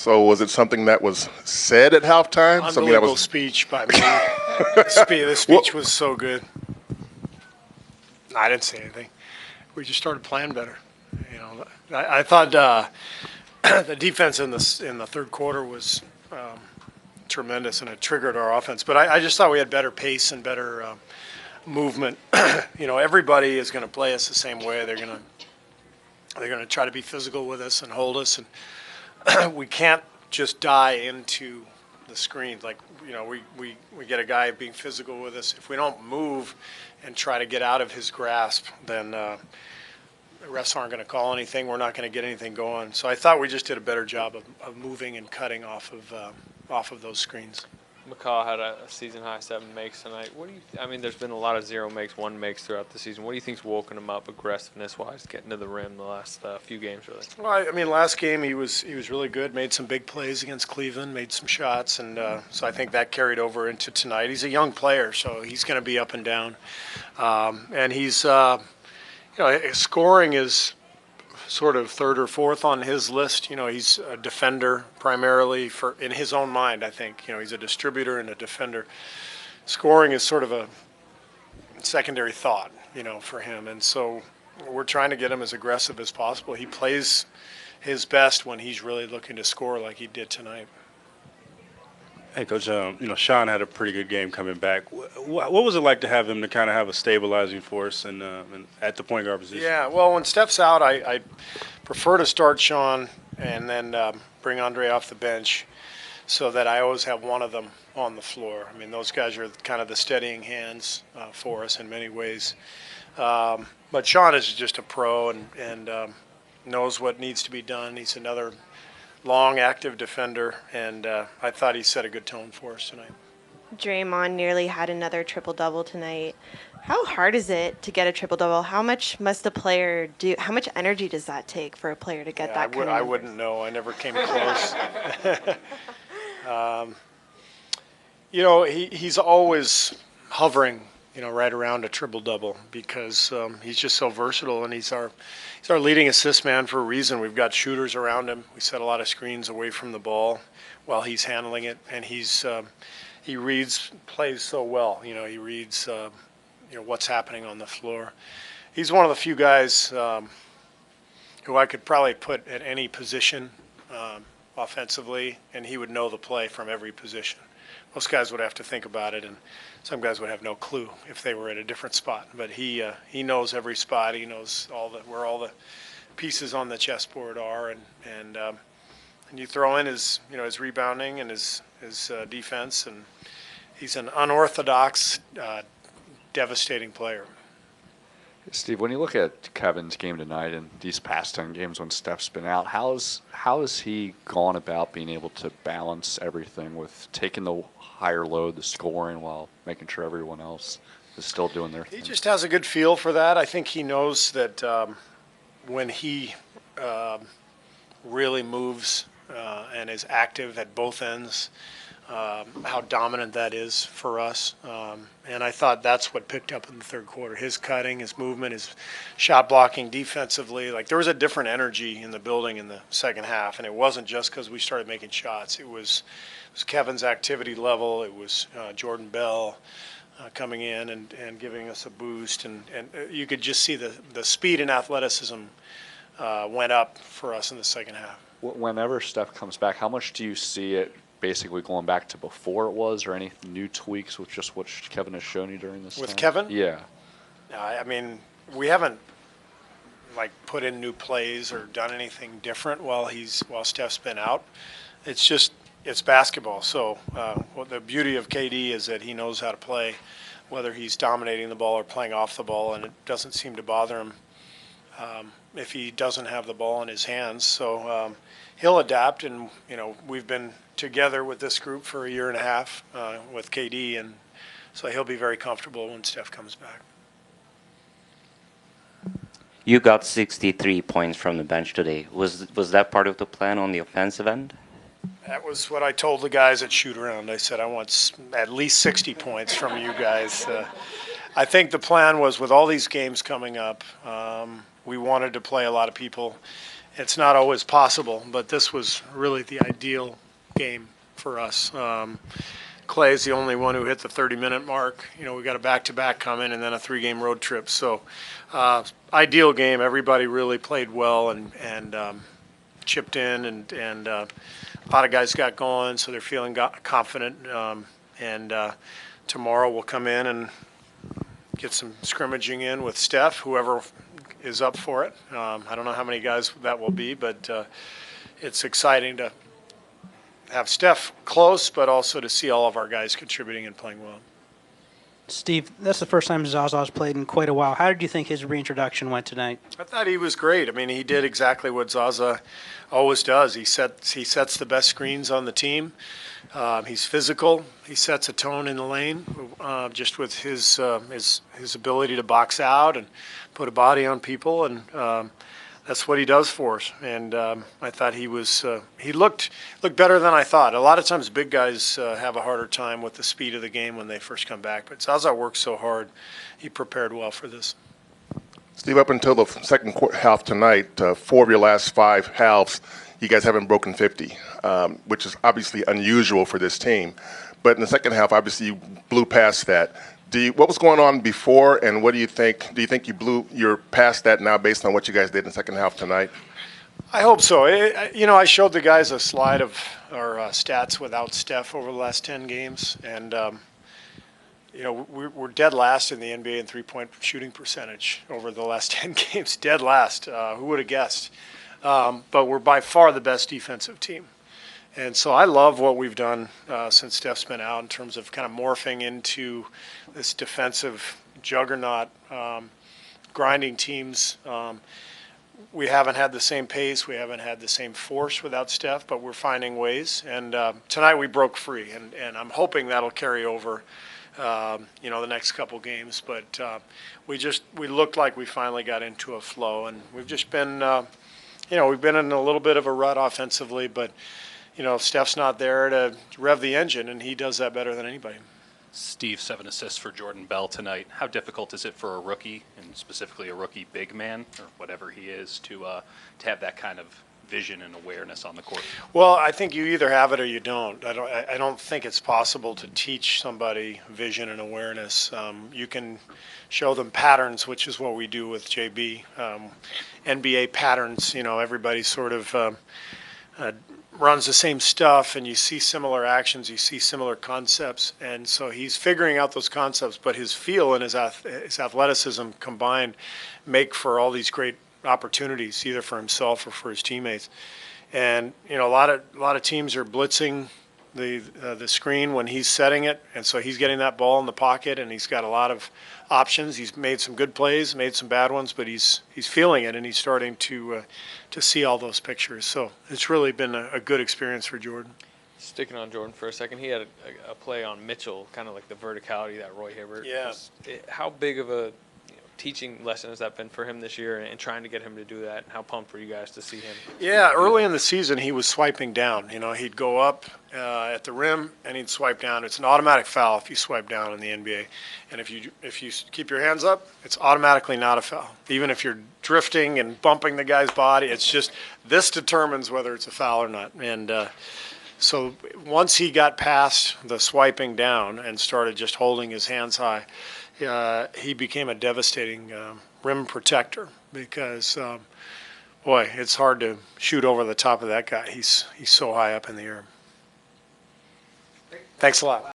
So was it something that was said at halftime? Something that Unbelievable was speech by me. The speech was so good. I didn't say anything. We just started playing better. You know, I thought the defense in the third quarter was tremendous, and it triggered our offense. But I just thought we had better pace and better movement. You know, everybody is going to play us the same way. They're going to try to be physical with us and hold us, and we can't just die into the screens. Like, you know, we get a guy being physical with us. If we don't move and try to get out of his grasp, then the refs aren't going to call anything. We're not going to get anything going. So I thought we just did a better job of moving and cutting off of those screens. McCaw had a season-high 7 makes tonight. What do you? I mean, there's been a lot of 0 makes, 1 makes throughout the season. What do you think's woken him up aggressiveness-wise, getting to the rim the last few games, really? Well, I mean, last game he was really good. Made some big plays against Cleveland. Made some shots, and so I think that carried over into tonight. He's a young player, so he's going to be up and down, and he's scoring is sort of third or fourth on his list. You know, he's a defender primarily in his own mind, I think. You know, he's a distributor and a defender. Scoring is sort of a secondary thought, you know, for him. And so we're trying to get him as aggressive as possible. He plays his best when he's really looking to score like he did tonight. Hey, Coach, Sean had a pretty good game coming back. What was it like to have him to kind of have a stabilizing force and at the point guard position? Yeah, well, when Steph's out, I prefer to start Sean and then bring Andre off the bench so that I always have one of them on the floor. I mean, those guys are kind of the steadying hands for us in many ways. But Sean is just a pro and knows what needs to be done. He's another long, active defender, and I thought he set a good tone for us tonight. Draymond nearly had another triple-double tonight. How hard is it to get a triple-double? How much must a player do? How much energy does that take for a player to get that kind of I wouldn't know. I never came close. You know, he's always hovering, you know, right around a triple-double because he's just so versatile, and he's our leading assist man for a reason. We've got shooters around him. We set a lot of screens away from the ball while he's handling it, and he reads plays so well. You know, he reads what's happening on the floor. He's one of the few guys who I could probably put at any position offensively, and he would know the play from every position. Most guys would have to think about it, and some guys would have no clue if they were at a different spot. But he knows every spot. He knows where all the pieces on the chessboard are, and you throw in his rebounding and his defense, and he's an unorthodox, devastating player. Steve, when you look at Kevin's game tonight and these past 10 games when Steph's been out, how has he gone about being able to balance everything with taking the higher load, the scoring, while making sure everyone else is still doing their thing? He just has a good feel for that. I think he knows that when he really moves and is active at both ends, how dominant that is for us. And I thought that's what picked up in the third quarter. His cutting, his movement, his shot blocking defensively. Like, there was a different energy in the building in the second half, and it wasn't just because we started making shots. It was Kevin's activity level. It was Jordan Bell coming in and giving us a boost. And you could just see the speed and athleticism went up for us in the second half. Whenever Steph comes back, how much do you see it basically going back to before it was, or any new tweaks with just what Kevin has shown you during this time? With Kevin? Yeah. I mean, we haven't put in new plays or done anything different while Steph's been out. It's basketball. So the beauty of KD is that he knows how to play, whether he's dominating the ball or playing off the ball, and it doesn't seem to bother him if he doesn't have the ball in his hands. So he'll adapt, and we've been together with this group for a year and a half with KD, and so he'll be very comfortable when Steph comes back. You got 63 points from the bench today. Was that part of the plan on the offensive end? That was what I told the guys at shoot around. I said I want at least 60 points from you guys. I think the plan was, with all these games coming up, we wanted to play a lot of people, it's not always possible, but this was really the ideal game for us. Clay's the only one who hit the 30-minute mark. We got a back-to-back coming and then a 3-game road trip. So ideal game. Everybody really played well and chipped in, and a lot of guys got going, so they're feeling confident. And tomorrow we'll come in and get some scrimmaging in with Steph, whoever is up for it. I don't know how many guys that will be, but it's exciting to have Steph close, but also to see all of our guys contributing and playing well. Steve, that's the first time Zaza's played in quite a while. How did you think his reintroduction went tonight? I thought he was great. I mean, he did exactly what Zaza always does. He sets the best screens on the team. He's physical. He sets a tone in the lane, just with his ability to box out and put a body on people, and that's what he does for us. And I thought he looked better than I thought. A lot of times big guys have a harder time with the speed of the game when they first come back, but Zaza worked so hard. He prepared well for this. Steve, up until the second half tonight, 4 of your last 5 halves, you guys haven't broken 50, which is obviously unusual for this team. But in the second half, obviously you blew past that. What was going on before, and what do you think? Do you think you're past that now based on what you guys did in the second half tonight? I hope so. I showed the guys a slide of our stats without Steph over the last 10 games, and we're dead last in the NBA in three-point shooting percentage over the last 10 games. Dead last. Who would have guessed? But we're by far the best defensive team. And so I love what we've done since Steph's been out in terms of kind of morphing into this defensive juggernaut, grinding teams. We haven't had the same pace. We haven't had the same force without Steph, but we're finding ways. And tonight we broke free, and I'm hoping that'll carry over, the next couple games. But we looked like we finally got into a flow, and we've just been, we've been in a little bit of a rut offensively, but Steph's not there to rev the engine, and he does that better than anybody. Steve, 7 assists for Jordan Bell tonight. How difficult is it for a rookie, and specifically a rookie big man, or whatever he is, to have that kind of vision and awareness on the court? Well, I think you either have it or you don't. I don't think it's possible to teach somebody vision and awareness. You can show them patterns, which is what we do with JB. NBA patterns, everybody sort of runs the same stuff, and you see similar actions, you see similar concepts, and so he's figuring out those concepts, but his feel and his athleticism combined make for all these great opportunities, either for himself or for his teammates. And a lot of teams are blitzing the screen when he's setting it, and so he's getting that ball in the pocket, and he's got a lot of options. He's made some good plays, made some bad ones, but he's feeling it, and he's starting to see all those pictures. So it's really been a good experience for Jordan. Sticking on Jordan for a second, he had a play on Mitchell, kind of like the verticality that Roy Hibbert. Yeah. How big of a teaching lesson has that been for him this year, and trying to get him to do that? And how pumped were you guys to see him? Yeah, early in the season he was swiping down. He'd go up at the rim and he'd swipe down. It's an automatic foul if you swipe down in the NBA, and if you keep your hands up, it's automatically not a foul. Even if you're drifting and bumping the guy's body, it's just this determines whether it's a foul or not. And so once he got past the swiping down and started just holding his hands high, he became a devastating rim protector because, boy, it's hard to shoot over the top of that guy. He's so high up in the air. Thanks a lot.